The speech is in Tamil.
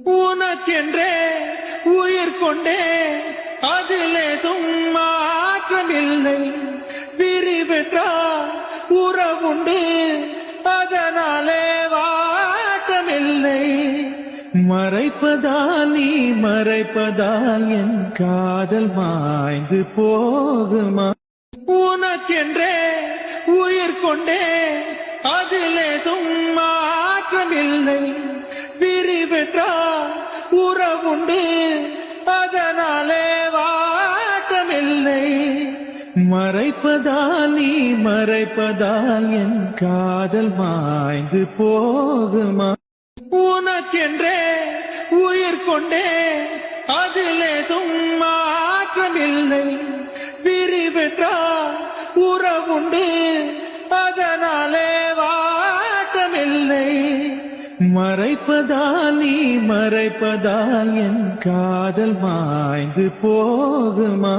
உனக்கென்றே உயிர் கொண்டே அதிலேதும் மாற்றமில்லை. பிரிவென்றால் உறவுண்டு, அதனாலே வாட்டமில்லை. மறைப்பதால் நீ மறைப்பதால் என் காதல் மாய்ந்து போகுமா? உனக்கென்றே உயிர் கொண்டே அதிலேதும் மாற்றமில்லை. பிரிவென்றால் உறவுண்டு, அதனாலே வாட்டமில்லை. மறைப்பதால் நீ மறைப்பதால் என் காதல் மாய்ந்து போகுமா? உனக்கென்றே உயிர் கொண்டே அதிலேதும் மாற்றமில்லை. பிரிவென்றால் உறவுண்டு, அதனாலே வாட்டமில்லை. மறைப்பதால் நீ மறைப்பதால் என் காதல் மாய்ந்து போகுமா?